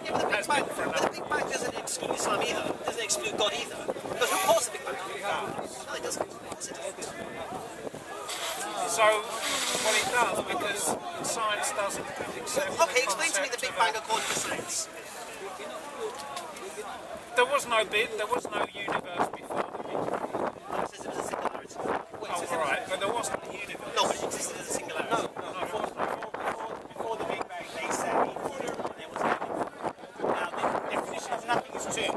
Yeah, but the Big Bang doesn't exclude Islam either. It doesn't exclude God either. Because who caused the Big Bang? No, it doesn't. So, well, it does, because science doesn't accept. Okay, explain to me the Big Bang according to science. There was no universe before the Big Bang. No, it says it was a singularity. All right, but there wasn't a universe. No, but it existed as a singularity. No. Before the Big Bang, they said there was nothing. Now, the definition of nothing is two.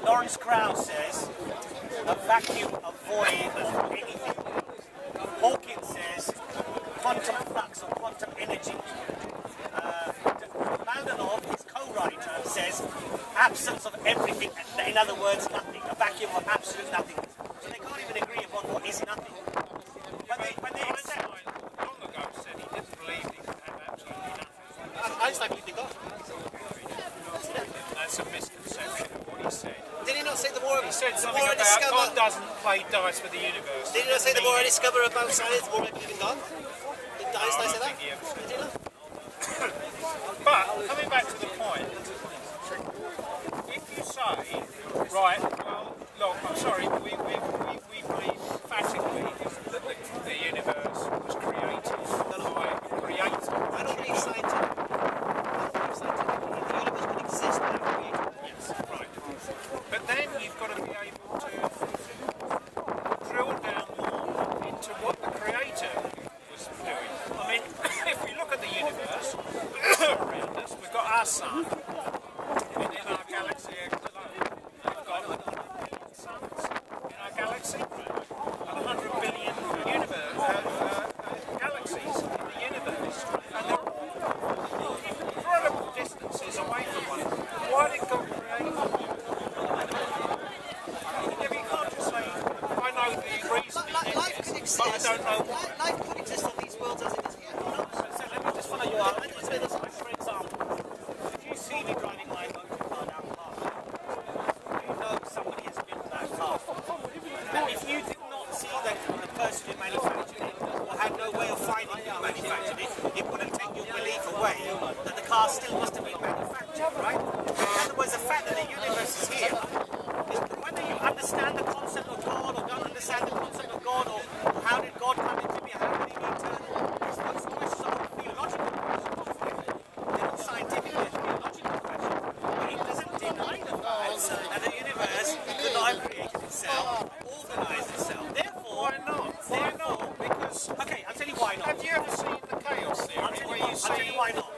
Lawrence Krauss says a vacuum, a void of anything. Hawking says quantum flux or quantum energy. Mandelov, his co-writer, says absence of everything. In other words, nothing. A vacuum of absolute nothing. So they can't even agree upon what is nothing. When they accept. Long ago said he didn't believe he could have absolutely nothing. Einstein believed in God. That's a misconception of what he said. Did he not say the more He said something about God doesn't play dice with the universe. Did he not say the more I discover about science, the more I believe in God? Did Einstein say that? Did he not? But coming back to the point, if you say, right, well, look, I'm sorry, we believe emphatically that the universe was created by a creator. I don't believe scientifically. The universe could exist without a creator. Yes, right. But then you've got to be able to drill down more into what the creator was doing. I mean, if we look at the universe around us, we've got our sun, and in our galaxy alone, we've got suns in our galaxy, and 100 billion galaxies in the universe, and they're all incredible distances away from one another. Why did God create them? Yeah, but you can't just say, I know the reason, Life could exist. but I don't know why. Life could exist on these worlds as it is here. So let me just follow you up. For example, if you see me driving my motor car down the path, you know somebody has built that car. Now, if you did not see the person who manufactured it, or had no way of finding who manufactured it, it wouldn't take your belief away that the car still must have been manufactured, right? In other words, the fact that the universe is here, is whether you understand the concept of God or don't understand the concept of God, or how did God come into being, how did he be eternal, those questions are theological questions. They're not scientific, they're theological questions. But it doesn't deny the fact that the universe could not have created itself, organised itself. Therefore, Why not? Why not? Because okay, I'll tell you why not. have you ever seen the chaos theory I'll tell you why not.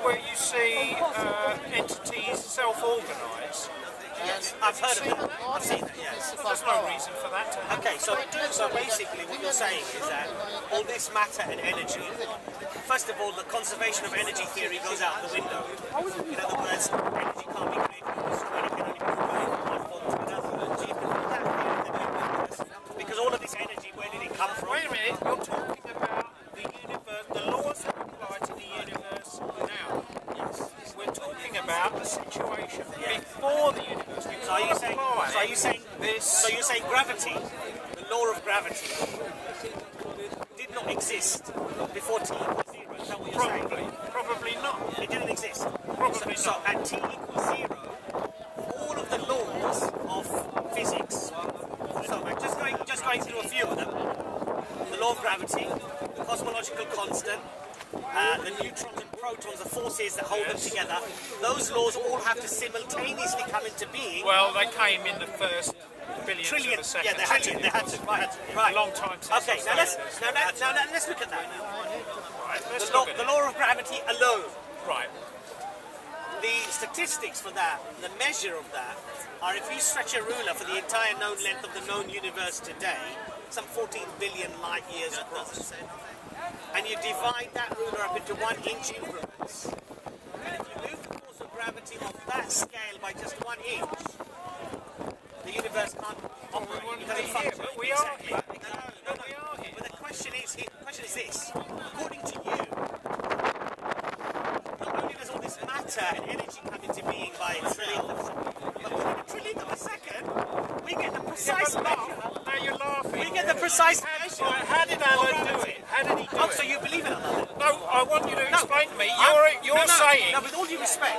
where you see entities self-organise? Yes, I've heard of that. I've seen that, yes. There's no reason for that to happen. Okay, so basically what you're saying is that all this matter and energy, first of all, the conservation of energy theory goes out the window. In other words, energy can't be created or destroyed, it can only be provided from one form to another. So you can put that theory in the universe. Because all of this energy, where did it come from? Wait a minute, you're talking about the universe, the laws that apply to the universe now. Yes. We're talking about the situation before the universe. So are you saying this? So you're saying gravity, the law of gravity, did not exist before t equals 0? Is that what you're saying? Probably not. It didn't exist. Probably So not. at t equals 0, all of the laws of physics. So I'm just going through a few of them. The law of gravity, the cosmological constant, the neutrons and protons, the forces that hold them together. Those laws all have to simultaneously come into being. Well, they came in the first billionth Trillion. of a second. Yeah, they had to. Right. A long time since. Okay, now let's look at that. Right, let's The look at law of gravity alone. it. Right. The statistics for that, the measure of that, are if you stretch a ruler for the entire known length of the known universe today, some 14 billion light years across, and you divide that ruler up into 1 inch increments, and if you move the force of gravity of that scale by just 1 inch, the universe can't operate. It doesn't function. But we are here. No. But the question is this: according to you, not only does all this matter and energy come into being by a trillionth of a second, but within a trillionth of a second, we get the precise measure. Now you're laughing. We get the precise measure. How did Allah do it? How did he do Oh, it? so you believe in Allah? No, I I want you to explain to me. You're no, saying. No, with all due respect,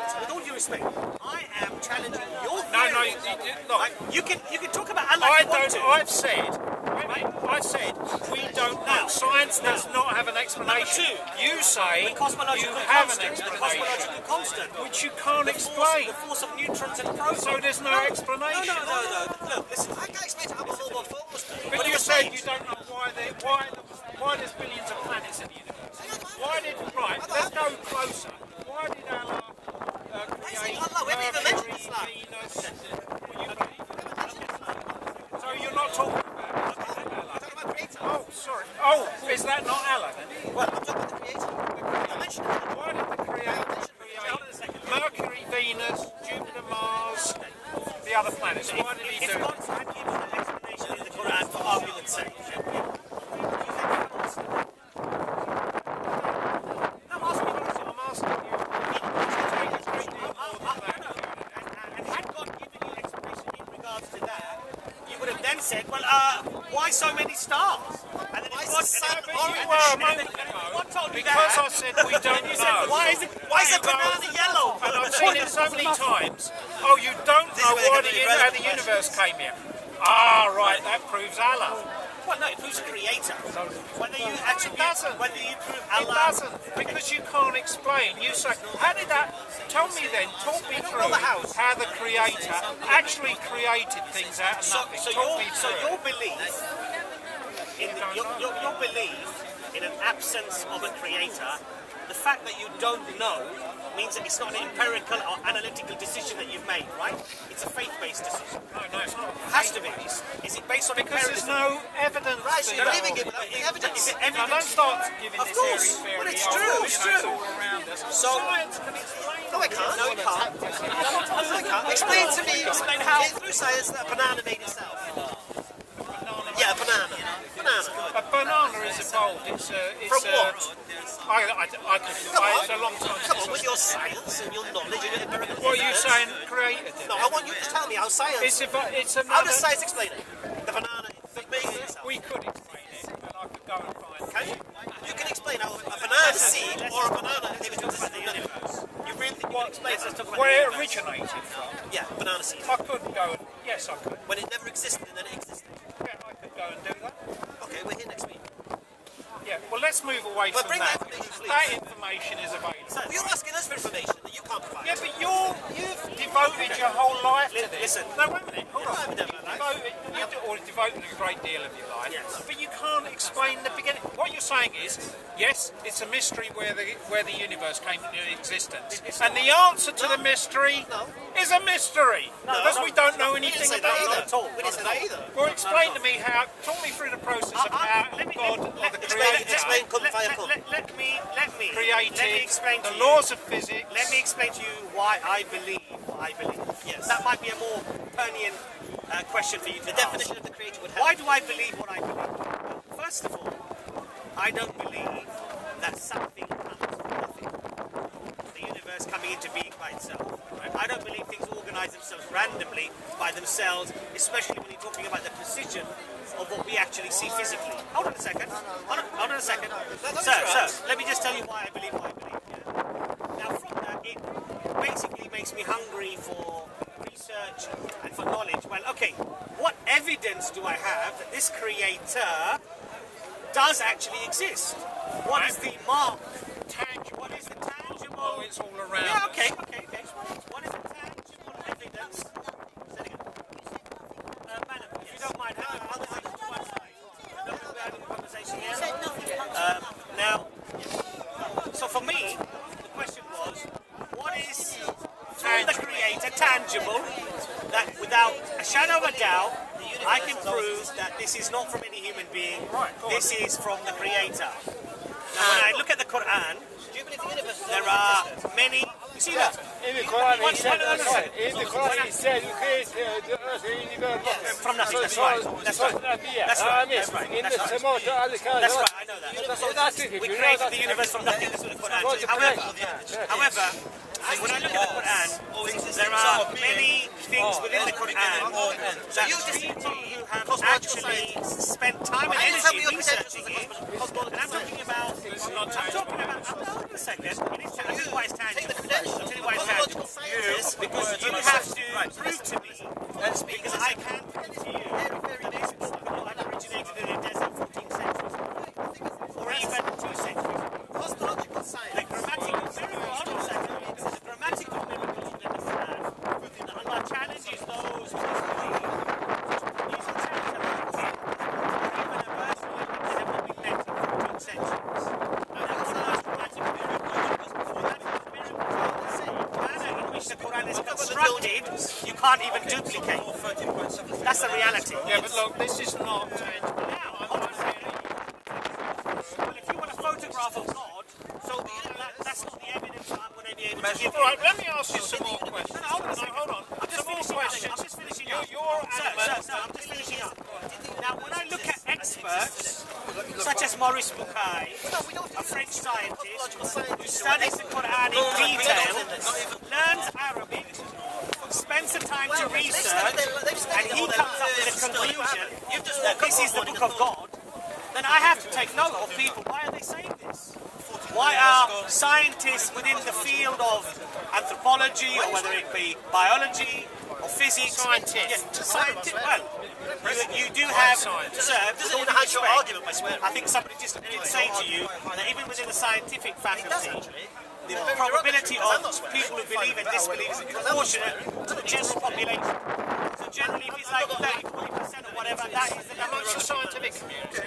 I am challenging your theory. No. You can talk about Allah. I've said we don't know. Science does not have an explanation. You say you have an explanation, constant, which you can't explain. The force of neutrons and protons. So there's no explanation. No. Look, listen. I can't explain how the whole force. But you said you don't know why there's billions of planets in the universe. Let's go closer. Why did Allah create Mercury, Venus? So you're not talking about Allah? Oh, sorry. Oh, is that not Allah then? Well, I'm talking about the creator. I mentioned it. Why did the creator create Mercury, Venus, Jupiter, Mars, the other planets? Why did he do If God's had given an explanation in the Quran for argument's sake, said, well, why so many stars? And then God said, what told me because that? I said we don't know. Why is the banana yellow? And I've seen it so many times. Oh, you don't know how the universe came here. Ah, right, that proves Allah. Well, no, it proves a creator. Whether you actually whether you prove Allah. It doesn't, because you can't explain. You say, how did that? Tell me then, talk me through how the creator actually created things out of nothing. So your belief in an absence of a creator, the fact that you don't know means that it's not an empirical or analytical decision that you've made, right? It's a faith-based decision. No, it's not. It has to be. Is it based on because there's no evidence. Right, so you're giving it evidence. Is it evidence? Now, don't start giving of this course. fairy. Well, it's true. It's true. It's all around us. So, science can explain. No, I can't. No, it can't. No, I can't. Explain to me. Explain how through science that a banana made itself. Yeah, a banana. A banana is evolved. It's from what? It's a long time. Come on, with your science and your knowledge and your empirical. What are you saying? Created it? No, I want you to tell me how science. How does science explain it? The banana made itself. We could explain it, and I could go and find it. Can you? You can explain how a banana seed or a banana exists in the universe. You really think you can explain it? Where it originated from? Yeah, banana seed. I could go. Yes, I could. When it never existed and then it existed. Yeah, I could go and do that. Okay, we're here next week. Yeah, well, let's move away from bring that. That information is available. So, you're asking us for information that you can't provide. Yeah, but you've devoted your whole life to this. Listen. No, wait a minute. Hold on. You've devoted a great deal of your life. Yes. But you can't explain the beginning. What you're saying is, yes, it's a mystery where the universe came into existence. And the answer to the mystery is a mystery. Because we don't know anything about it. We didn't say that either. Well, explain to me how, talk me through the process of how God or the Creator Let me created explain the laws of physics. Let me explain to you why I believe what I believe. Yes. That might be a more Pernian question for you to ask. Definition of the creator would help. Why do I believe what I believe? First of all, I don't believe that something comes from nothing. The universe coming into being by itself. Right? I don't believe things organise themselves randomly by themselves, especially when you're talking about the precision of what we actually see physically. Hold on a second. Hold on a second. Sir, let me just tell you why I believe what I believe. Yeah? Now, from that, it basically makes me hungry for research and for knowledge. Well, okay, what evidence do I have that this creator does actually exist? What is the mark? Tangible. What is the tangible? Oh, it's all around. Yeah, okay. What is the tangible evidence? Say it again. Madam, if you don't mind, I'll just to one side. We're having a conversation here. Now, so for me, the question was, what is from the creator tangible that without a shadow of a doubt I can prove that this is not from any human being, this is from the creator. Now when I look at the Quran, there are many. You see that? In the Quran he said you create the earth and the universe from nothing. That's right. That's right. That's right. That's right. That's right. I know that. We created the universe from nothing. That's what the Quran says. However, when I look at the Quran, there are many things within the Quran that people who have actually spent time and energy researching it, and I'm talking about, hold on a second, I'll tell you why it's tangible. Because you have to prove to me, because I can prove to you that this book originated in a desert 14 centuries or even 2 centuries. Cosmological science. The grammatical miracle, hold on a second, the grammatical miracle you understand, and my challenge is those who disbelieve. You should tell them or even a verse like it never been met in 14 centuries. And that's the most grammatical miracle. That is the miracle. The manner in which the Quran is constructed, you can't even duplicate. That's the reality. Yeah, but look, this is not tangible. Now, hold on a second. Well, if you want a photograph of God, so that's not the evidence I'm going to be able to give you. All right, let me ask you some more questions. No, hold on a second. Hold on. I'm just finishing up. Sir, I'm just finishing up. Now, when I look at experts, such as Maurice Bucaille, a French scientist who studies the Quran in detail, learns Arabic, spends the time to research, and he comes up with a conclusion that this is the book of God, then I have to take note of people. Why are they saying this? Why are scientists within the field of anthropology, or whether it be biology or physics, well, you do have, sir, with all due respect, I think somebody just did say to you that even within the scientific faculty, the probability of people who believe and disbelieve is proportionate to the general population. So generally, if it's like 30-40% or whatever, that is the number of Amongst the scientific community,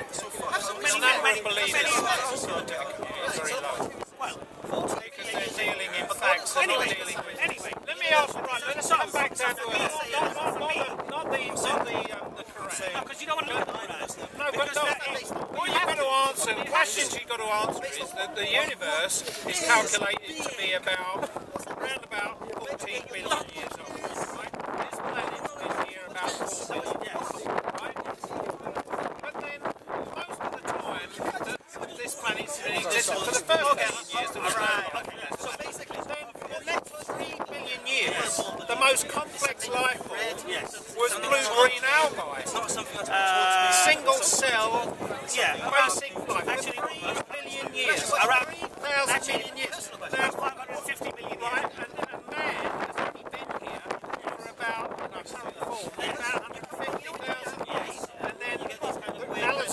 many believe in the scientific community is very low. well, Because they're dealing in facts, they're not dealing with... anyway, Let me ask, right, let's come back down to not the Quran. because you don't want to look at the Quran. No, but no, what you've got to answer, the questions you've got to answer is that the universe is calculated to be around about 14 billion years old, right? This planet's been here about 4 billion years, right? But then, most of the time, this planet's in existence for the first 1,000 years that so basically, then for the next 3 billion years, the most complex life form was blue-green algae. Single cell, basic life. Actually, 3 billion years. Around 3,000 million years. Now, 550 million years. right, and man has only been here for about, about 150,000 years. And then Allah's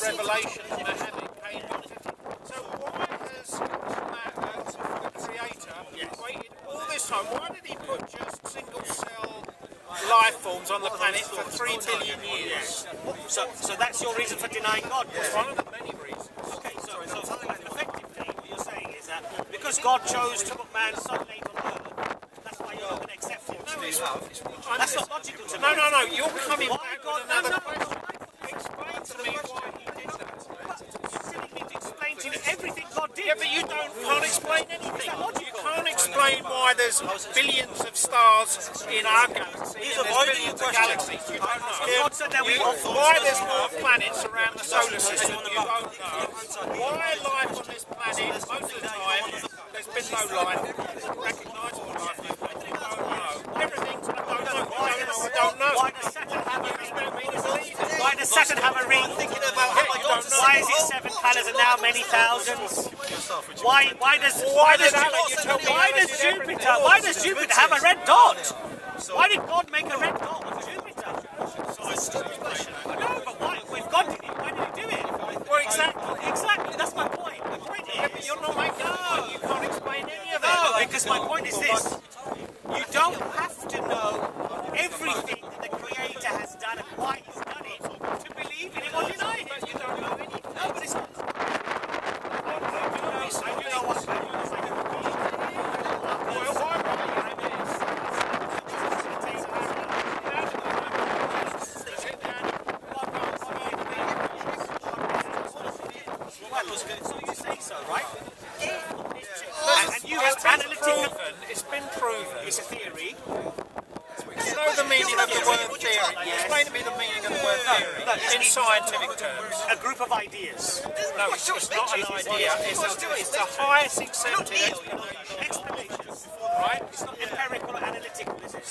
revelation in the heaven came on 50. So why has the Creator waited all this time? Why did he put just single cell life forms on the planet for 3 billion years? So that's your reason for denying God? One of the many reasons. Okay, so effectively what you're saying is that because God chose to put man so late on earth, that's why you're not going to accept him. That's not logical to me. No, you're coming back with another question. Explain to me why he did that. You're telling me to explain to you everything God did. Yeah, but you can't explain anything. You can't explain why there's billions of stars in our galaxy. There's billions of galaxies. You don't know. God said that we Why there's more planets around the solar system, you don't know. Why life on this planet, most of the time, there's been no life, recognisable life on this planet, you don't know. Everything's, I don't know. Why does Saturn have a ring? Why does Saturn have a ring? Why is it 7 colours and now many thousands? Why does Jupiter have a red dot? Why did God make a red dot on Jupiter? No, but why? If God did it, why did he do it? Well, exactly. That's my point. The point is, you're not making a point. You can't explain any of it. no, because my point is this: you don't have to know everything that the Creator has done and why He's done it to believe in it or deny it. But you don't know anything. No, but it's not. I do know what. Well, why So you say so, right? And you have analytical. It's been proven. It's a theory. You know the meaning of the word theory. Explain to me the meaning of the word theory in scientific terms. A group of ideas. No, it's not an idea. It's the highest accepted explanation. Explanations. Right? It's not empirical or analytical, is it?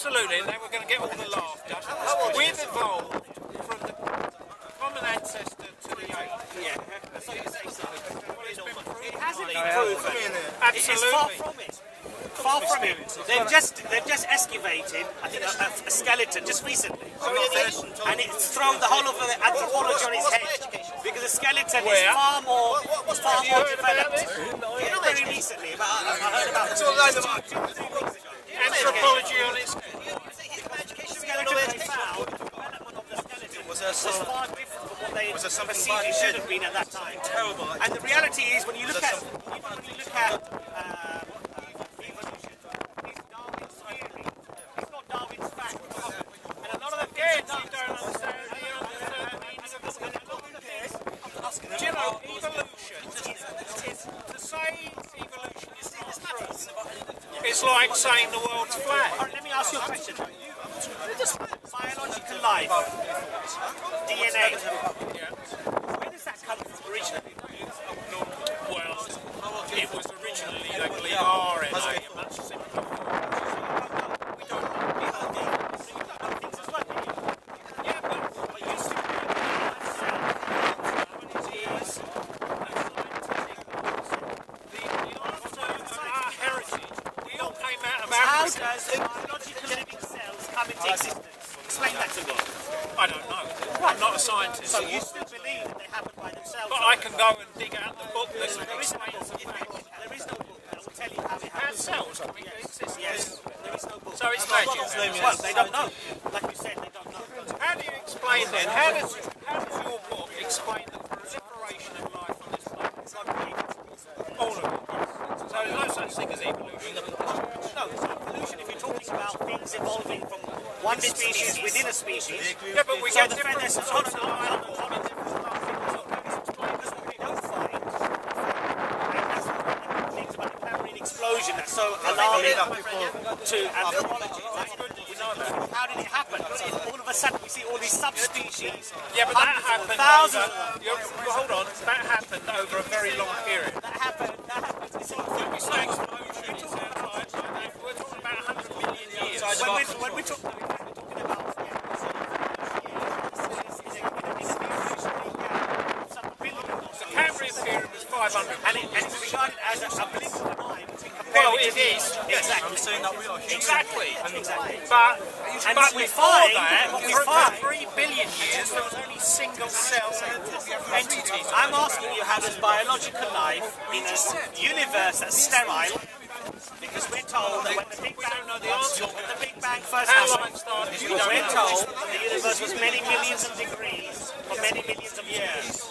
absolutely, and they were going to get all the laughter. We've evolved from the common ancestor to the ape. Yeah. Well, it's been proven. It hasn't been proven. Absolutely. It's far from it. Far from it. They've just excavated, I think, a skeleton just recently, and it's thrown the whole of the anthropology on its head because the skeleton is far more developed. Very recently, I heard about it. Anthropology on its head. Skeleton they found, the development of the skeleton was far different from what they perceived it should have been at that time. And the reality is, when you look at evolution, it's Darwin's theory. It's not Darwin's fact. And a lot of the kids don't understand the meaning of the skeleton. Do you know, evolution, to say evolution is not true, it's like saying the world's flat. Alright, let me ask you a question. Biological life, DNA, where does that come from originally? Well, it was originally, they believe, RNA, a much simpler form. We don't know. Things as well, do you? Yeah, but you still our heritage, we all came out of How Africa. does biological living cells come into existence? Explain that to me. I don't know. I'm not a scientist. So you still believe that they happen by themselves? But I can go and dig out the book that explains the fact. There is no book that will tell you how it How happens. cells, I mean, they exist. Yes, there is no book. So it's magic. Well, they don't know. Like you said, they don't know. How do you explain then? How does your book explain the proliferation of life on this planet? It's not created. All of it. So there's no such thing as evolution. No, it's not evolution. If you're talking about things evolving from one species within a species, Yeah, but we so get the different fairness of sorts of we life. don't find, things about the Cambrian explosion that's so alarming to anthropology. How did it happen? All of a sudden we see all these subspecies. Yeah, but that happened thousands. hold on. That happened over a very long period. That happened. You see, When we say explosion, it sounds like we're talking about 100 million years. when we talk about The Cambrian period was 500 and it's regarded as a blink of an eye. Well, it is. Exactly. Exactly. Exactly. But we before find- that, what we for find- 3 billion years, there was only single cell entities. I'm asking you, how does biological life in a universe that's sterile, because we're told that when the Big Bang, when the Big Bang first How happened, life started, we we're don't know. told the universe was many millions of degrees for many millions of years.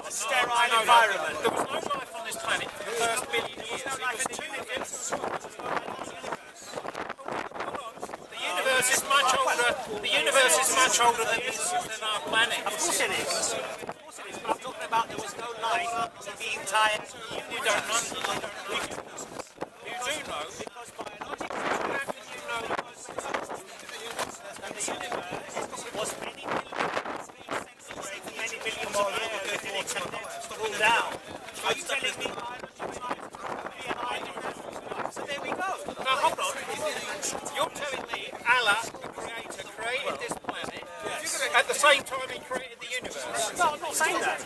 A sterile environment. There was no life on this planet for the first billion years. No life in the universe. The universe is much older. The universe is much older than our planet. Of course it is. Of course it is. But I'm talking about there was no life in the entire universe. You don't know. You do know. Because biologically, How can you know? and the universe was many millions centigrade for many millions of years until it condensed all down. Are you telling me biological life could be an island? So there we go. Now hold on. You're telling me Allah, the Creator, created this planet at the same time He created the universe. No, I'm not saying that.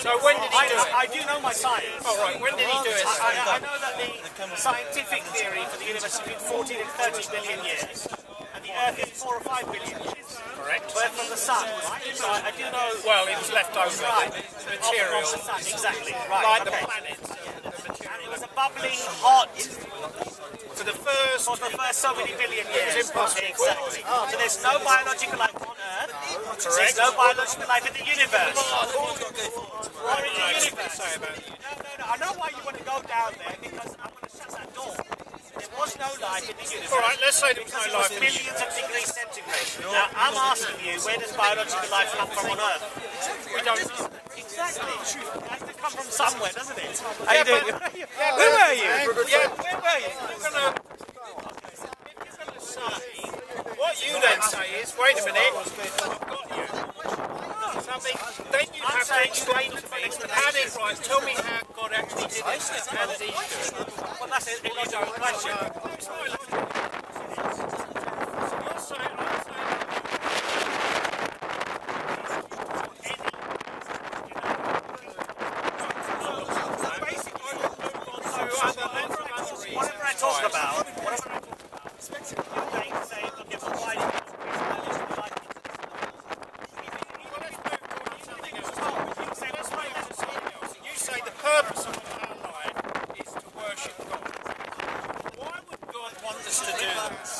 So when did He do it? I do know my science. All right. When did He do it? I know that the scientific theory for the universe has been 14 and 30 billion years. And the Earth is 4 or 5 billion years. Correct. We're from the sun, right? So I do know. Well, it was left over. Right. Material. Off the sun, exactly. Right. Like the okay. planets. And it was a bubbling hot For the first. for the first so many billion years. It was impossible. Exactly. So there's no biological life on Earth. There's no biological life in the universe. Or in the universe. Say about you. No. I know why you want to go down there, because I'm going to shut that door. There was no life in the universe. All right. Let's say there was no It was life in the universe. millions of degrees centigrade. Now, I'm asking you, where does biological life come from on Earth? We don't know. Exactly. It has to come from somewhere, doesn't it? How Yeah, you doing? but- Where were you? Yeah. Where were you? If you're gonna say, what you then say is, wait a minute, I've got you. Something, then you have to explain to me, how did, right, tell me how God actually did it. How did He do it? Well, that's an illogical question. It's not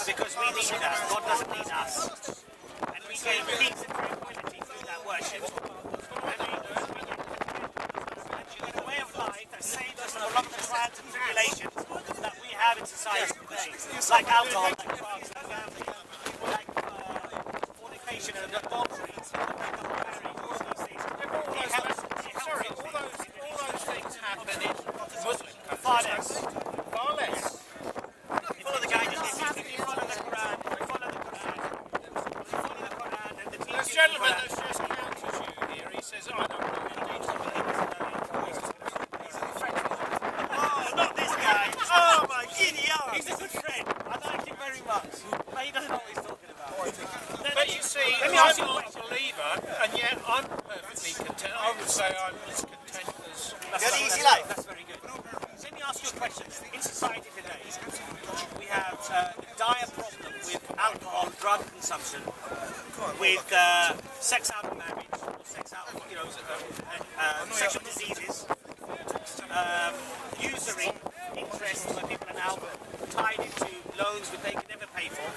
because we need that. God doesn't need us. And we gain peace and tranquility through that worship. And a way of life that saves us from a lot of the trials and tribulations that we have in society today. Like alcohol, like drugs, like gambling, like fornication and adultery. All those things happen in Muslim countries. Far less. Far less. Follow the guidance. If you follow the Quran, and the teaching. This gentleman that's just counted you here, he says, I don't know indeed. Oh, not this guy. Oh my idiot. He's a good friend. I like him very much. But he doesn't know what he's talking about. But you see, I'm not a believer, and yet I'm perfectly content. I would say I'm as content as... That's an easy life. That's very good. Let me ask you a question. In society today, we have a dire problem with alcohol, drug consumption, with sex out of marriage, or sex out of, sexual diseases, usury, interest, where people are now tied into loans that they can never pay for,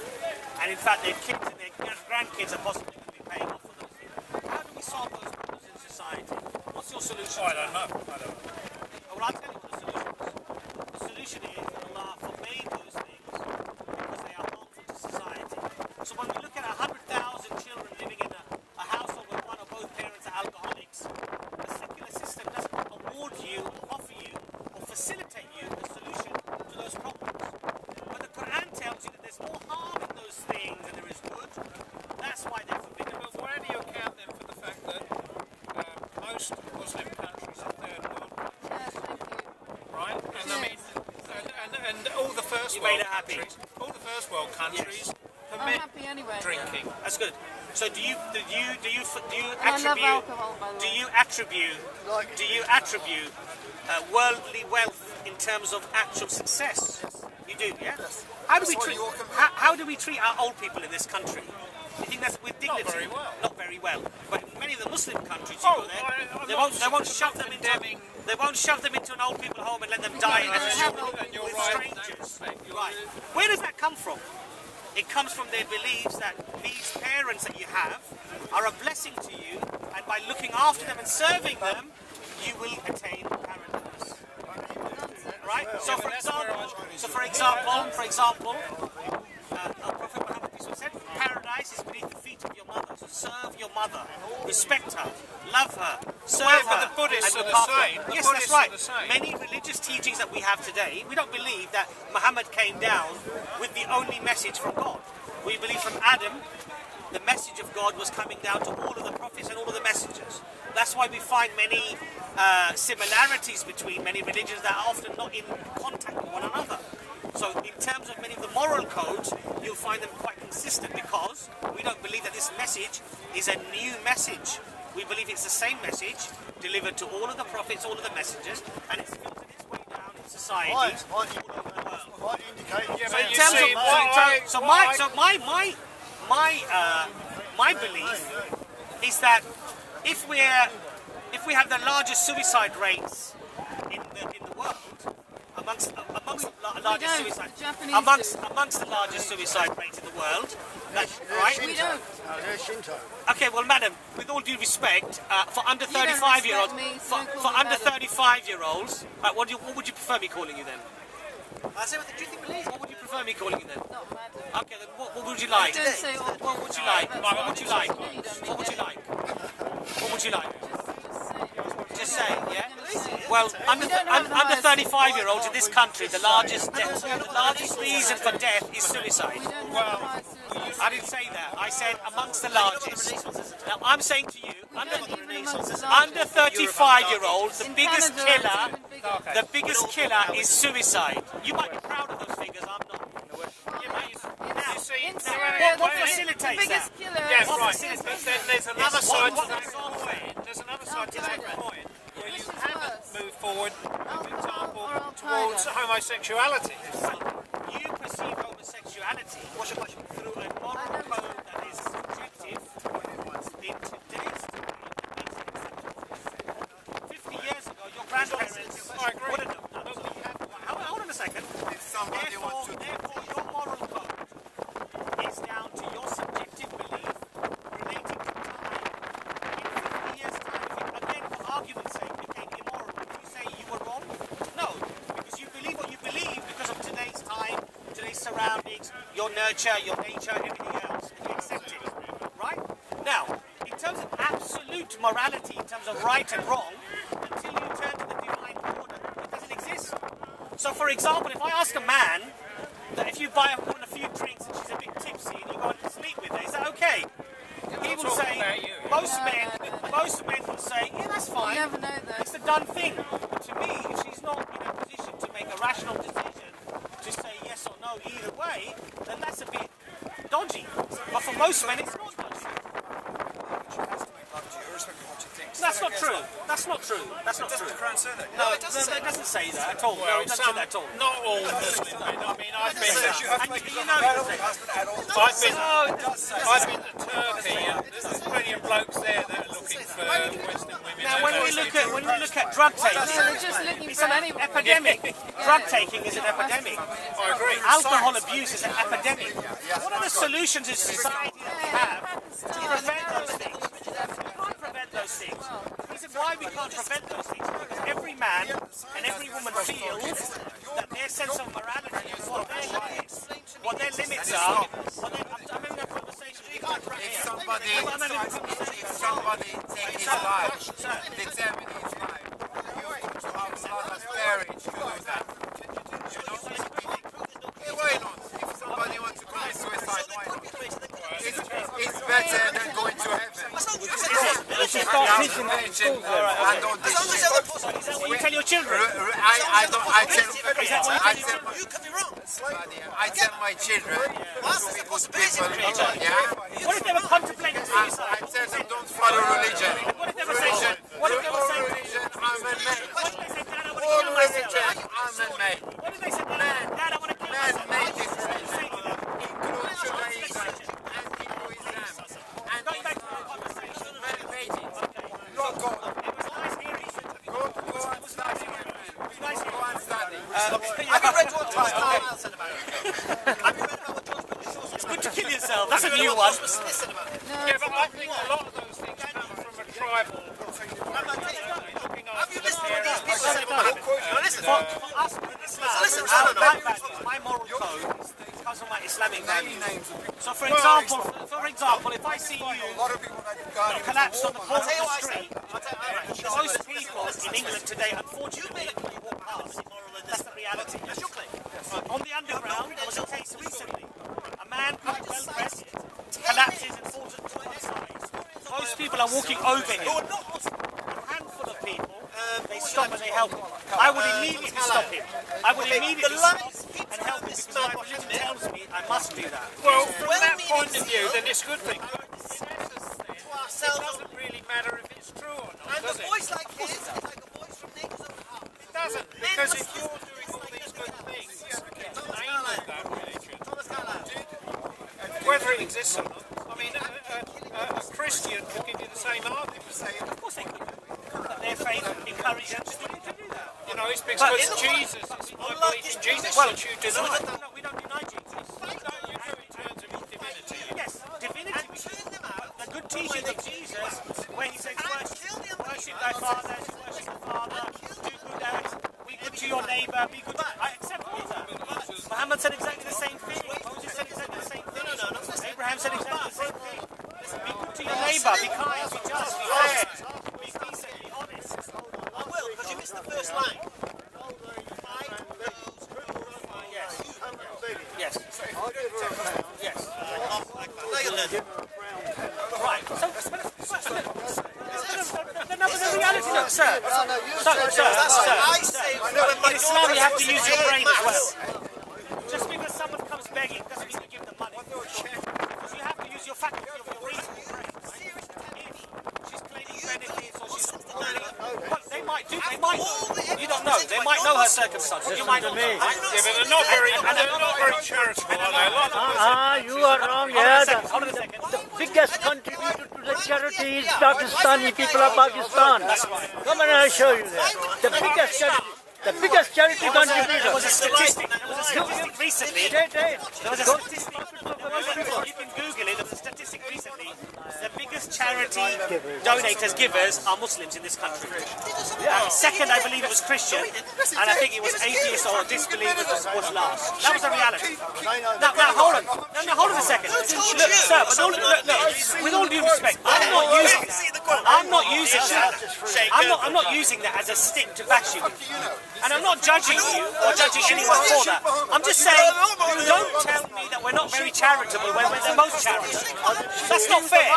and in fact their kids and their grandkids are possibly going to be paying off for those things. How do we solve those problems in society? What's your solution? I don't know. Well, I'll tell you what the solution is. The solution is that Allah forbade those things because they are harmful to society. So when we look at 100,000 children living in a household where one or both parents are alcoholics, the secular system doesn't award you, or offer you, or facilitate you the solution to those problems. But the Quran tells you that there's more harm in those things than there is good. That's why they're forbidden. But where do you account then for the fact that most Muslim countries are third world countries, right? And I mean, and all the first world countries, Yes. permit happy anyway. drinking. That's good. So do you I love alcohol, by the way. do you attribute worldly wealth in terms of actual success? You do, yeah? How do we treat our old people in this country? You think that's with dignity? Not very well. Not very well. But in many of the Muslim countries, you go there, they won't shove them into an old people home and let them die with strangers. Right. Where does that come from? It comes from their beliefs that these parents that you have are a blessing to you, and by looking after them and serving them, you will attain paradise. Right? So, for example, Prophet Muhammad said, paradise is beneath the feet of your mother. So serve your mother, respect her, love her, serve her. The Buddhists and are look the after her. same. Yes, that's right. Many religious teachings that we have today, we don't believe that Muhammad came down with the only message from God. We believe from Adam, the message of God was coming down to all of the prophets and all of the messengers. That's why we find many similarities between many religions that are often not in contact with one another. So in terms of many of the moral codes, you'll find them quite consistent because we don't believe that this message is a new message. We believe it's the same message delivered to all of the prophets, all of the messengers, and it's filtered its way down in society all over the world. My belief is that if we have the largest suicide rates in the world, amongst the largest suicide rates in the world, right? We don't. Okay, well, madam, with all due respect, for under 35-year-olds, what would you prefer me calling you then? I say, what do you think, please? What would you prefer me calling you then? Not madam. Okay, then what would you like? Don't say what What would you like? That's What would you like? No, you don't. What would you like? What would you like? Just Just say. say, yeah? Just say. Well, under don't have the highest- 35-year-olds in this country, the largest reason for death is suicide. We don't have the highest suicide. I didn't say that. I said amongst the largest. Now, I'm saying to you, under don't even amongst the largest. 35-year-olds, the In biggest Canada, killer, it's even bigger. the biggest killer is suicide. You might be proud of those figures, I'm not. In Syria, What the facilitates biggest that? killer Yes, is right. suicide. But then there's another side to what- that coin. There's another side to that Al-Qaeda. coin where you Which is haven't worse? moved forward, for example, or Al-Qaeda? towards homosexuality. You perceive homosexuality through a moral code that is subjective. In today's time, 50 years ago, your grandparents wouldn't have done. Hold on a second. Therefore, your moral code your nurture, your nature, everything else, and you accept it. Right? Now, in terms of absolute morality, in terms of right and wrong, until you turn to the divine order, it doesn't exist. So, for example, if I ask a man that if you buy a woman a few drinks and she's a bit tipsy and you go and sleep with her, is that okay? He will say, most men will say, yeah, that's fine. You never know though. It's a done thing. But to me, if she's not in a position to make a rational decision to say yes or no either way, then that's a bit dodgy. But for most men, it's not dodgy. That's not true. That's not true. That's not true. No, it doesn't say that at all. No, it doesn't say that at all. Not all Muslim men. I mean, I've been to Turkey, and there's plenty of blokes there that are looking for Western women. Now, when we look at drug taking, They're just looking it's for an anyone. epidemic. Drug taking is an epidemic. I agree. Alcohol abuse is an epidemic. What are the solutions in society that we have to prevent those things? We can't prevent those things. The reason why we can't prevent those things is because every man and every woman feels that their sense of morality and what their limits are. I'm having a conversation. If somebody takes his life, determine his life, you've got to have a lot of courage to do that. You know? Yeah, why not? If somebody wants to commit suicide, why not? It's better than going to heaven. And don't You tell your children. I tell my children to be good people. Yeah? What if they were contemplating suicide? I tell them don't follow religion. What if they were saying? What if they were saying? Religion, I'm man-made. What if they said, Dad, I want to All kill myself? religion, I'm man-made. What if they said, Dad, I want to kill myself? Man-made is religion. Include Judaism and Hinduism. And Going back to our conversation. man-made it. It was nice hearing you. Go and study, my friend. Go and study. Have you read what George Carlyle said about it? Have you read about what George Bush It's good to kill yourself. That's a new one. said about it? Yeah, but I think a lot of those things come from a tribal. Have you listened to what these people said about it? No, listen. For us in Islam, Listen, my moral code comes from my Islamic values. So, for example, if I see you collapsed on the corner of the street, most people in England today, unfortunately, walk past. That's the reality. On the underground, there was a case recently. A man, quite well dressed, collapses and falls to one side. Most people are walking over him. A handful of people, they stop and they help him. I would immediately stop him. I would immediately stop and help him because my religion tells me I must do that. Well, from that point of view, then it's a good thing. To It doesn't really matter if it's true or not, And does a it? voice like his is like a voice from neighbours of the house. It doesn't, because if you're doing all these good things, it's the name of that religion. Thomas Carlyle. Whether it exists or not. I mean, a Christian could give you the same argument. Of course they could. But their faith encourages them to do that. You know, it's because Jesus, it's my belief in Jesus that you deny. No, we don't deny Jesus. You do in terms of his divinity. Yes, divinity. The good teaching of Jesus, where he says, worship thy Father, as you worship the Father, do good acts, be good to your neighbour, be good to... I accept all of that. Muhammad said exactly the same thing. Moses said exactly the same thing. Abraham said exactly the same thing. Be good to your neighbour, be kind, be just, be fair, be decent, be honest. I will, because you missed the first line. Yes. Yes. Now you're learning. Right. So, the reality, no, sir. In Islam, you have to use your brain as well. Just because someone comes begging doesn't mean you give them money. Because you have to use your faculty of your reasoning brain. If she's claiming benefits or she's well, they might do. They might know. You don't know. They might know her circumstances. You might not know. Yeah, but they're not very charitable, are they? A lot of You are wrong. Yeah, Hold on a second. the biggest contributor to the charity is Pakistani people of Pakistan. Come on, I'll show you that. The biggest charity There contributor. was a statistic recently. There was a statistic. You can Google it. There was a statistic recently. The biggest biggest charity donators, givers, are Muslims in this country. Second, I believe it was Christian, and I think it was atheists or disbelievers was last. That was the reality. Now hold on. No, hold on a second. Look, sir, with all due respect, I'm not using that. I'm not using that as a stick to bash you with. And I'm not judging you or judging anyone for that. I'm just saying, don't tell me that we're not very charitable when we're the most charitable. That's not fair.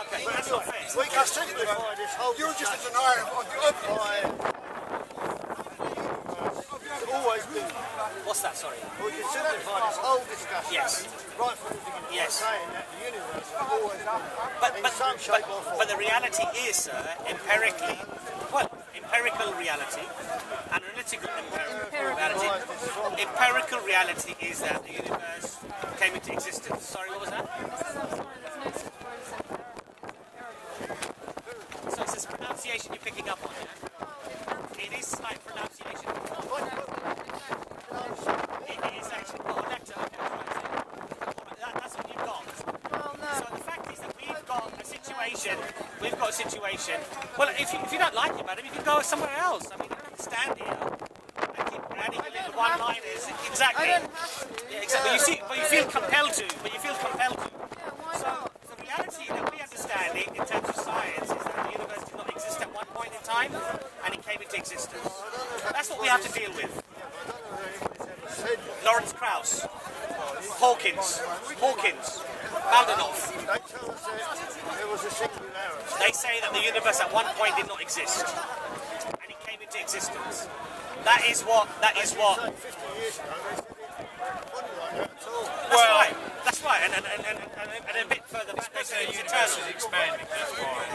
Okay, that's not fair. You're just a denier of the always been. What's that, sorry? Well, you simplify this whole discussion. Yes. Right from the beginning. Yes. Saying that the universe is always up in some shape or form. But the reality is, sir, empirical reality, analytical reality. Empirical reality is that the universe came into existence. Sorry, what was that? So it's this pronunciation you're picking up on, yeah? It is slight pronunciation. It is actually, oh, nectar, okay, that's what you've got. So the fact is that we've got a situation, well, if you don't like it, madam, you can go somewhere else. I mean, you don't have to stand here and keep adding a little one-liners. Exactly. I don't have to. Yeah, exactly. But you feel compelled to. So the reality that we understand it in terms of science is that the universe did not exist at one point in time, and it came into existence. That's what we have to deal with. Lawrence Krauss, Hawkins, Maldonov. They tell us that there was a singularity. They say that the universe at one point did not exist, and it came into existence. That is what. 50 years ago, they said it wasn't like that at all. That's right. And a bit further back, they say The it's universe eternal. is expanding, that's why.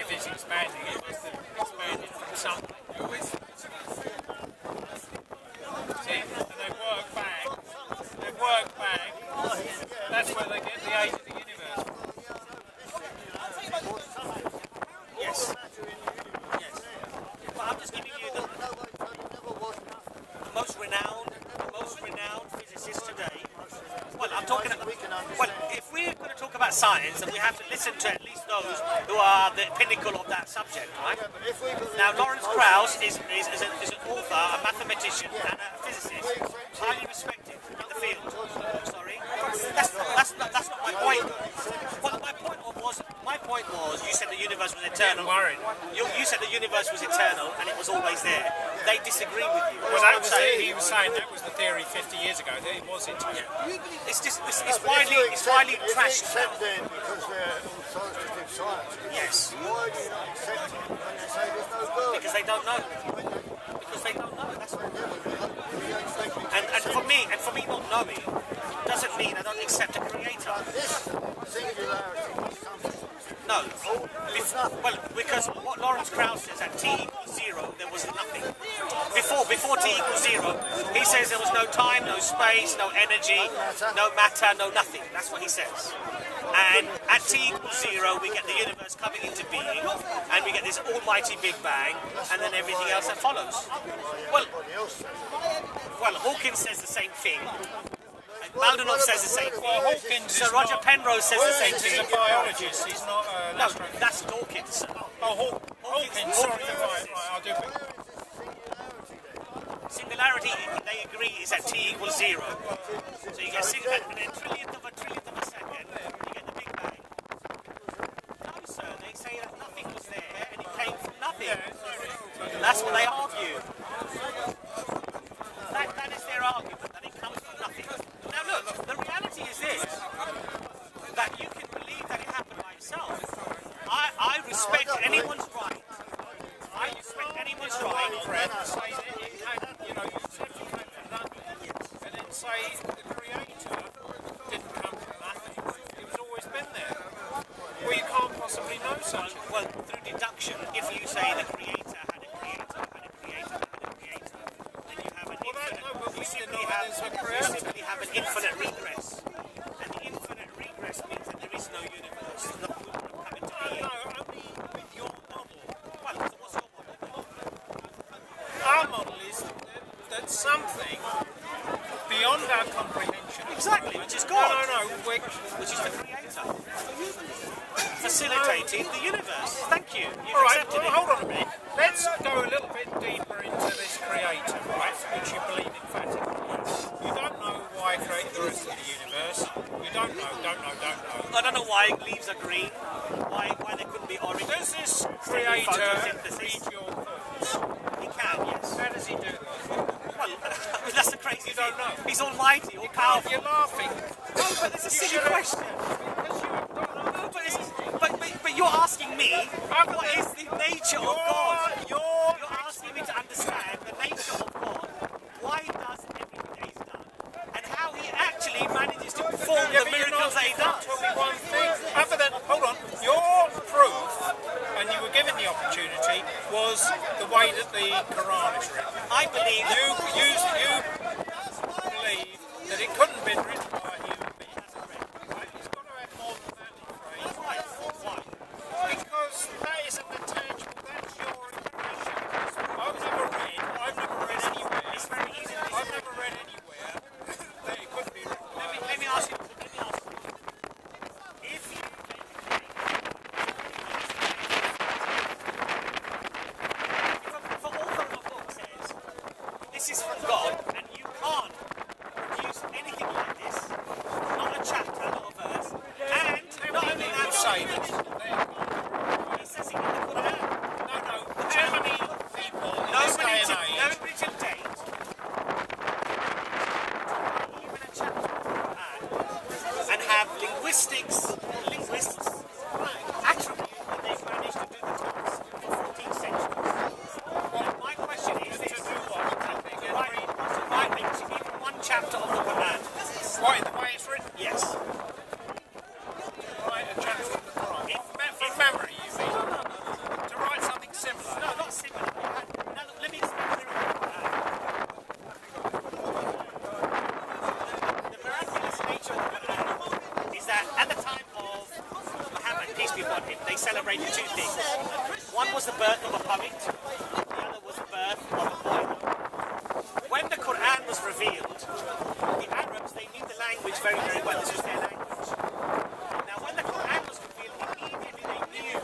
If it's expanding, it must have expanded from something. See, and they work back. That's where they get the age of the universe. Yes. Well, I'm just giving you the most renowned physicist today. Well, I'm talking about. Well, if we're going to talk about science, then we have to listen to at least those who are the pinnacle of that subject, right? Now, Lawrence Krauss is an author, a mathematician, and a physicist, highly respected in the field. Sorry, that's not my point. Well, my point was, you said the universe was eternal. Worried. You said the universe was eternal and it was always there. They disagree with you. Well, that was he was saying that was the theory 50 years ago, that it was eternal. Yeah. It's widely trashed now. Then because they're authoritative science. Yes. Why do you not accept it when they say there's no God? Because they don't know. That's what. And for me not knowing doesn't mean I don't accept a creator. This singularity must come from No. Well, because what Lawrence Krauss says at t equals 0, there was nothing. Before t equals 0, he says there was no time, no space, no energy, no matter, no nothing. That's what he says. And at t equals 0, we get the universe coming into being, and we get this almighty Big Bang, and then everything else that follows. Well, Hawkins says the same thing. Maldonov says the same thing. Hawkins Sir Roger Penrose says the same He's thing. a biologist, he's not a... No, that's Dawkins. Hawkins, sorry, right, I'll do it. Singularity, they agree, is at t equals 0. So you get a trillionth of a second, you get the Big Bang. No, sir, they say that nothing was there and it came from nothing. That's what they argue. That is their argument, that it comes from nothing. Now look, the reality is this, that you can believe that it happened by itself. I respect anyone's right. I respect anyone's right. Say that it came, you know, you said it came from nothing, and then say the creator didn't come from nothing. It was always been there. Well, you can't possibly know such a thing. Well, through deduction, if you say the creator had a creator, then you have an simply have an infinite regress. And the infinite regress means that there is no universe. Nothing would come into being. No, only with your model. Well, so what's your model? Our model is that something beyond our comprehension. Exactly, which is God. No, Which is the creator. facilitator. Facilitating the universe. Thank you. You've All right, accepted well, it. hold on a minute. Let's go a little bit deeper into this creator, right, which you believe emphatically. You don't know why he created the rest of the universe. You don't know. I don't know why leaves are green. Why they couldn't be orange. Does this creator Photosynthesis. read your thoughts? He can, yes. How does he do that? Well, that's the crazy thing. don't know. He's almighty, all powerful. You're laughing. No, but it's a silly question. Because you have got no No, but you're asking me what is the nature of God. You're asking me to understand the nature of God. Why he does everything that he's done, and how he actually manages to perform the miracles that he does. Tell me one thing. Other than, hold on, your proof, and you were given the opportunity, was the way that the Quran is written. I believe You believe that it couldn't have been written by a human being. Right? It's got to have more than that, I'm afraid. Why? Because that isn't the tangible, that's your impression. I've never read anywhere. It's very easy to I've never read anywhere that it couldn't be written by a human Let me ask you. If you if all the book says this is from God and you can't produce anything like this, not a chapter, not a verse, and not only that, say this. he says it in the Quran. No. How many people in this day and age? Nobody to date, even a chapter of the Quran, and have linguists attribute that they've managed to do the task for 14 centuries. And my question is this: to write even one chapter of the Quran? Right, the way it's written. Yes. Write a chapter of the Quran. From memory, you mean? To write something similar. No, not similar. Now, let me explain the Quran. The miraculous nature of the Quran is that at the time of Muhammad, peace be upon him, they celebrated two things. One was the birth of a poet, the other was the birth of a poet. When the Quran was revealed, the Arabs, they knew the language very, very well. This was their language. Now, when the Quran was revealed, immediately they knew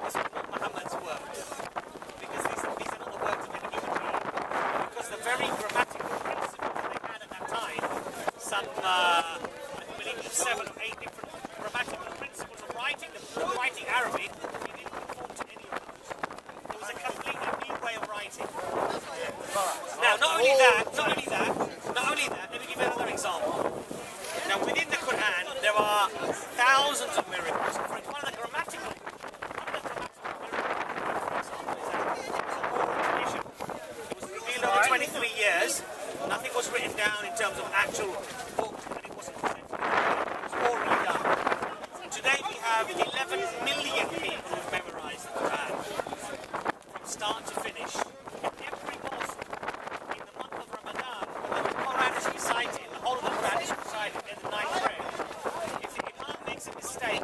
this was not Muhammad's words. Because these are not the words of any human being. Because the very grammatical principles that they had at that time, I believe it was 7 or 8 different grammatical principles of writing Arabic, you didn't conform to any of those. It was a completely new way of writing. Now, not only that, let me give you another example. Now, within the Quran, there are thousands of miracles. One of the grammatical miracles, for example, is that it was an oral tradition. It was revealed over 23 years. Nothing was written down in terms of actual books, and it wasn't presented. It was orally done. Today, we have 11 million people who've memorized the Quran from start to finish. And every mosque in the month of Ramadan, when the Quran is recited, the whole of the Quran is recited in the night prayer. If the Imam makes a mistake,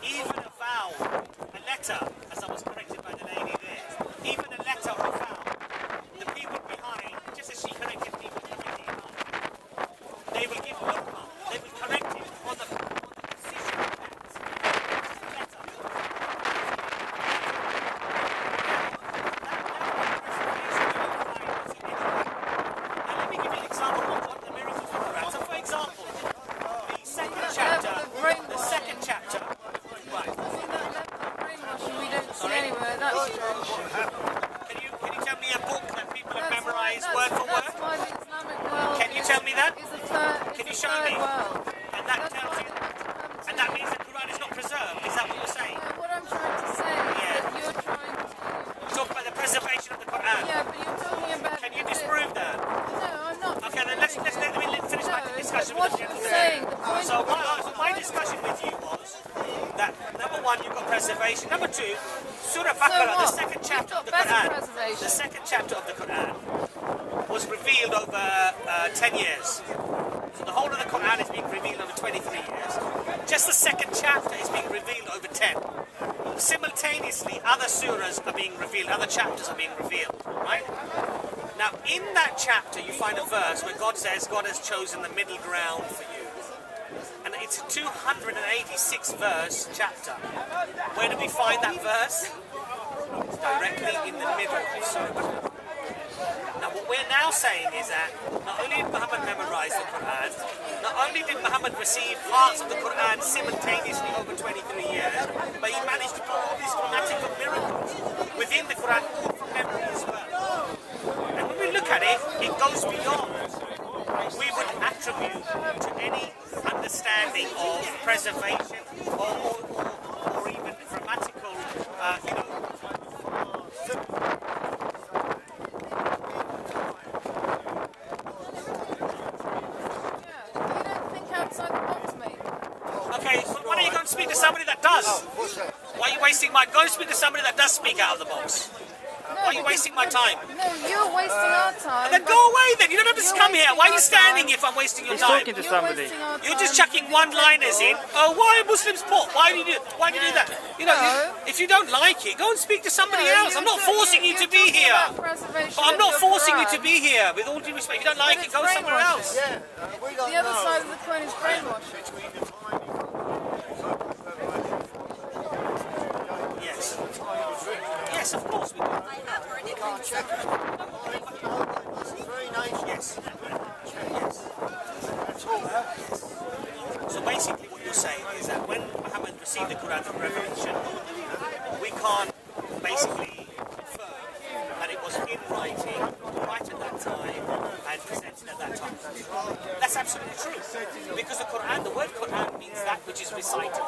even a vowel, a letter, as I was corrected by the lady there, even a letter or a vowel, the people behind, just as she corrected me for the Imam, they will give lukma, they will correct him on the precision of that letter. Now let me give you an example of what the miracles of the Quran. So for example, the second chapter, right. Brainwashing we don't see anywhere. That's strange. Can you tell me a book that people have memorized word for That's word? why the Islamic world Can you tell me that? is a third, Can you is a show third me? world. And that That's tells why you, they have to come and to- that means the Quran is not preserved. Is that what you're saying? No, what I'm trying to say is Yeah. that you're trying to... Talk about the preservation of the Quran. Yeah, but you're talking about... Can you disprove that? No, I'm not. Okay, then let me finish my discussion What with you. you're saying, the point... So my discussion with you was that number one, you've got preservation. Number two, Surah Baqarah, the what? second You've chapter got of the better Quran, preservation. the second chapter of the Quran was revealed over 10 years. So the whole of the Quran is being revealed over 23 years. Just the second chapter is being revealed over 10. Simultaneously, other surahs are being revealed, other chapters are being revealed, right? Now, in that chapter, you find a verse where God says God has chosen the middle ground for you. and it's a 286 verse chapter. Where do we find that verse? It's directly in the middle of Surah. Now what we're now saying is that not only did Muhammad memorize the Quran, not only did Muhammad receive parts of the Quran simultaneously over 23 years, but he managed to do all these grammatical miracles within the Quran, all from memory as well. And when we look at it, it goes beyond we would attribute to any understanding of preservation or even grammatical, Okay, so why don't you go and speak to somebody that does? Why are you wasting my... Go and speak to somebody that does speak out of the box. Why are you wasting my time? No, you're wasting our time. Then go away then. You don't have to come here. Why are you standing if I'm wasting your time? Talking to somebody. You're just chucking one-liners in. Oh, why are Muslims poor? Why do you do that? You know, if you don't like it, go and speak to somebody else. I'm not forcing you to be here. But I'm not forcing you to be here. With all due respect, if you don't like it, go somewhere else. The other side of the coin is brainwashing. Yes. Yes, of course we do. Yes. Yes. So basically what you're saying is that when Muhammad received the Quran from Revelation, we can't basically confirm that it was in writing right at that time and presented at that time. That's absolutely true. Because the Quran, the word Quran means that which is recited.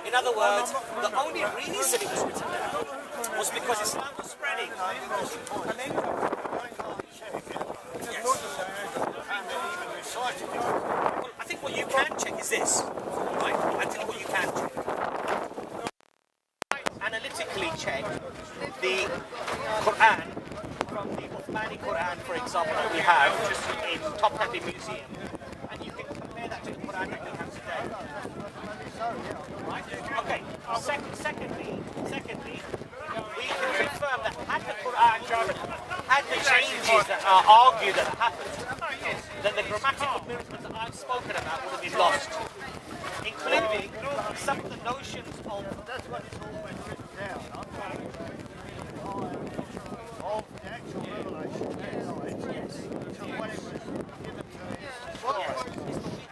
In other words, the only reason it was written down was because Islam was spreading. Yes. Well, I think what you can check is this, right? I'll tell you what you can check. Analytically check the Quran from the Uthmani Quran, for example, that we have in Topkapi Museum, and you can compare that to the Quran that we have today. Right? Okay. Secondly, we can confirm that had the Quran had the changes that are argued that happened, then the grammatical miracles that I've spoken about would have been lost, including some of the notions of. That's what it's all been written down. Of the actual revelation. Yes. So when it was given to us.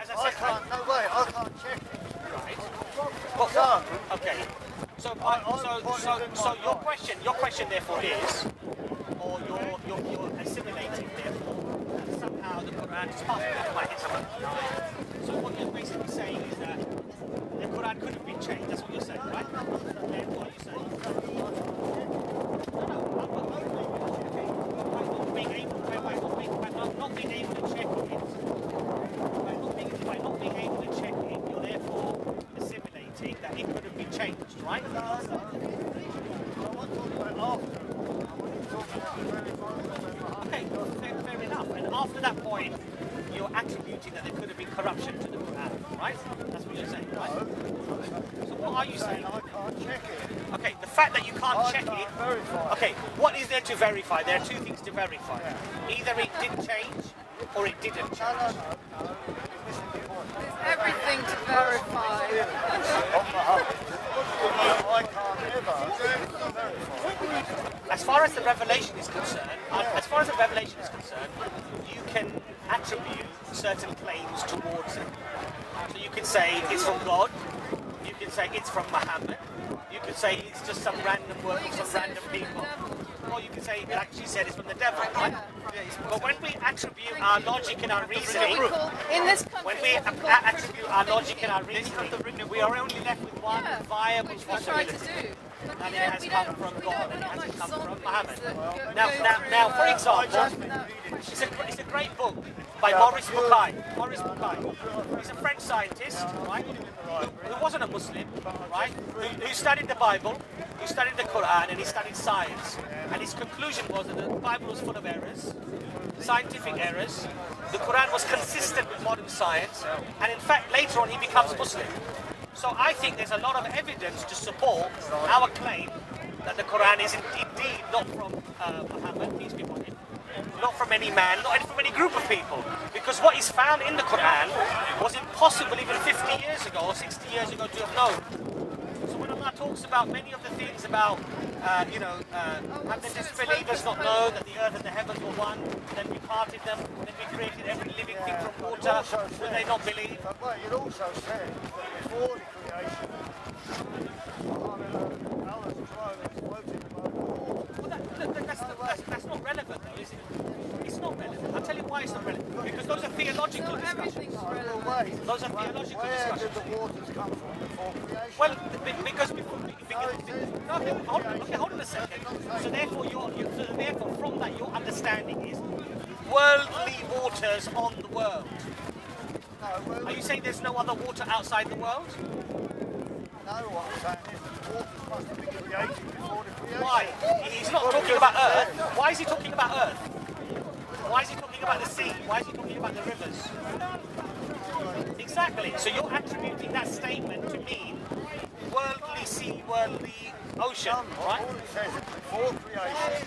As I said, No way, I can't check it. Right. Well, okay. So your question therefore is, or you're assimilating therefore, that somehow the Quran is part of that might hit someone. So what you're basically saying is that the Quran could have been changed. That's what you're saying, right? Then what are you saying? By not being able to check it. By not being able to check it, you're therefore assimilating that it could have been changed, right? Okay, fair enough. And after that point, you're attributing that there could have been corruption to the Quran, right? That's what you're saying, right? So what are you saying? I can't check it. Okay, the fact that you can't check it. Okay, what is there to verify? There are two things to verify. Either it did change or it didn't change. There's everything to verify. I can't ever verify. As far as the revelation is concerned, you can attribute certain claims towards it. So you can say it's from God. You can say it's from Muhammad. You can say it's just some random work of some random people. Or you can say it actually said it's from the devil, right? But when we attribute our logic and our reasoning, we are only left with one viable possibility. And it has come from God and it hasn't come from Muhammad. Now, for example, it's a great book by Maurice Bucaille. He's a French scientist, right? Who wasn't a Muslim, right? Who studied the Bible, who studied the Quran, and he studied science. And his conclusion was that the Bible was full of errors, scientific errors. The Quran was consistent with modern science, and in fact, later on, he becomes Muslim. So I think there's a lot of evidence to support our claim that the Quran is indeed not from Muhammad, peace be upon him, not from any man, not from any group of people. Because what is found in the Quran was impossible even 50 years ago or 60 years ago to have known. So when Allah talks about many of the things about, have the disbelievers not know that the earth and the heavens were one, then we parted them, then we created every living thing from water, will they not believe? But it also said that before the creation, Allah's throne is floating above the water. Well, that's not relevant though, is it? It's not relevant. I'll tell you why it's not relevant. Because those are theological discussions. Those are theological Where discussions. did the waters come from before creation? Well, because hold on a second. So therefore, from that, your understanding is worldly waters on the world. Are you saying there's no other water outside the world? No, what I'm saying is that the waters must have been created before the creation. Why? He's not talking about Earth. Why is he talking about Earth? Why is he talking about the sea? Why is he talking about the rivers? Exactly. So you're attributing that statement to mean worldly sea, worldly ocean, right? All it says is before creation,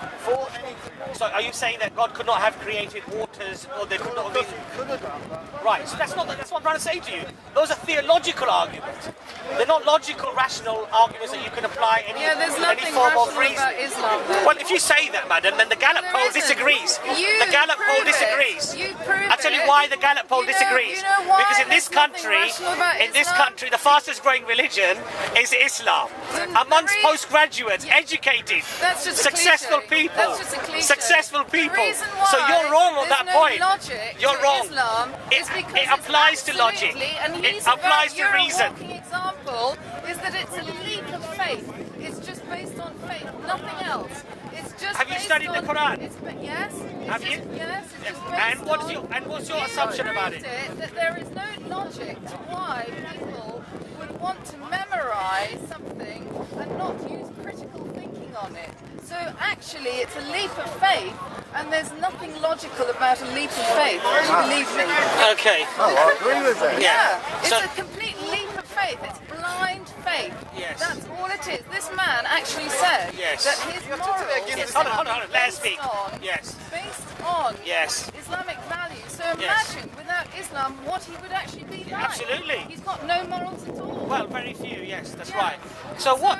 before any creation. So are you saying that God could not have created waters, or there could not have been? Could have done that. Right. So that's what I'm trying to say to you. Those are theological arguments. They're not logical, rational arguments that you can apply any there's nothing form of rational reason. about Islam. Though. Well, if you say that, madam, then the Gallup There poll isn't. disagrees. You The Gallup poll prove it. disagrees. You prove I'll tell you it. why the Gallup poll You know- disagrees. you know why Because in this there's nothing country, rational about Islam? the fastest growing religion is Islam. Then Amongst the postgraduates, educated, That's just a successful cliche. people, That's just a cliche. successful The people. reason why So you're wrong on there's that no point. Logic You're to wrong. Islam It- is because it applies to logic. And It he's applies to you're reason. A walking example is that it's a leap of faith. It's just based on faith, nothing else. It's just. Have you based studied the on- Quran? Yes. Have you? Yes. It's just And based what's on- your you assumption about it? proved that there is no logic to why people would want to memorize something and not use critical thinking on it. So actually, it's a leap of faith, and there's nothing logical about a leap of faith. Believe me. Okay. Oh, I agree with that. Yeah, it's So- a complete leap of faith. It's blind faith. Yes. That's all it is. This man actually said Yes. that his morals Yes, hold on, let her based speak. on- Yes. based on Yes. Islamic values. So Yes. imagine without Islam what he would actually be like. Absolutely. He's got no morals at all. Well, very few. Yes, that's Yeah. right. So what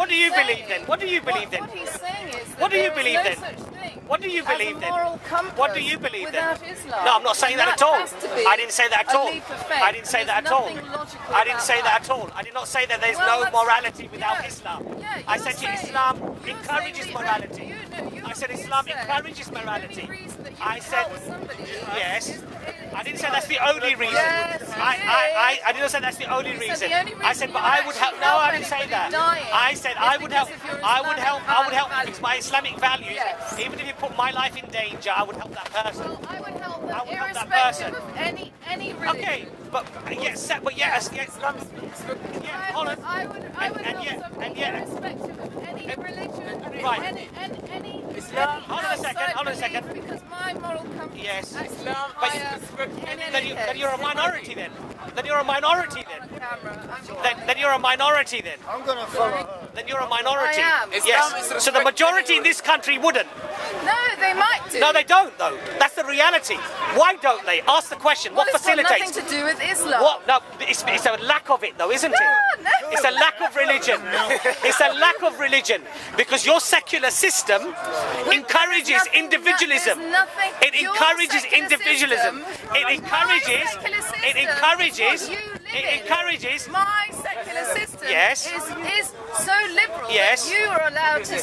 do you saying believe then? What do you believe then? What he's saying is that What do you there is believe no then? such thing What do you believe as then? a moral compass What do you believe then? without Islam. No, I'm not saying And that at all. has to be I didn't say that at a all. leap of faith. I didn't say that There's at all. nothing logical I didn't about say that at all. I did not say that there's Well, no that's- morality without yeah. Islam. Yeah, I you're said to saying- Islam you're encourages saying morality. you I said you Islam said encourages the morality. only reason that you I said tell somebody yes. is I didn't say that's the only reason. Yes, you I didn't say that's the only You said reason. the only I said, reason but you I would help. actually No, I help didn't say anybody that. dying I said is I would help. because of your I would help. I would help Islamic because my Islamic values. Yes. Even if you put my life in danger, I would help that person. Well, I would help them I would help that irrespective person. of any religion. Okay, but yes, yeah, hold on. I would And help yet- somebody and yet- irrespective of any religion, Right. any Hold on a second, outside hold on a second. belief, because my moral compass Yes. is actually But higher in any then you're a case. minority then. Then you're a minority then. On camera. Then you're a minority then. I'm going to follow her. Then you're a minority. I am. Yes. So the majority in this country wouldn't. No, they might do. No, they don't though. That's the reality. Why don't they? Ask the question. Well, What it's got facilitates? nothing to do with Islam. What? No, it's a lack of it though, isn't it? No. It's a lack of religion. It's a lack of religion because your secular system encourages There's nothing- individualism. there's nothing- It your encourages secular individualism. system- It encourages. My secular system It encourages. is what you live It in. encourages. My secular system Yes. is so liberal Yes. that you are allowed to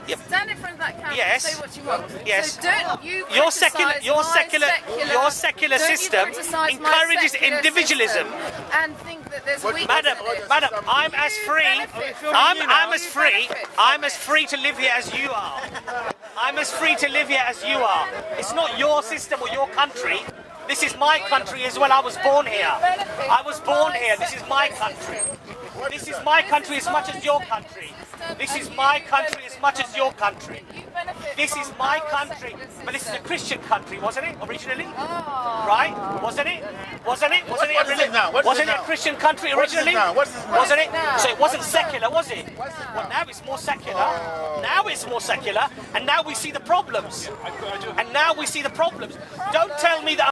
Yep. stand in front of that camera Yes. and say what you want. Yes. So don't you Your secular, criticise your my secular, your secular don't you system criticise my encourages secular individualism. system and think that there's weakness Madam, in it. madam, I'm as You free. benefit from I'm it. as You free. benefit from I'm as it. free to live here as you are. I'm as free to live here as you are. It's not your system or your country. This is my country as well. I was born here. I was born here. This is my country. This is my country as much as your country. This is my country as much as your country. This is my country, but this is a Christian country, wasn't it, originally? Right? Wasn't it? Wasn't it? Wasn't it a Christian country originally? Wasn't it? So it wasn't secular, was it? Well, now it's more secular. Now it's more secular, and now we see the problems. And now we see the problems. Don't tell me that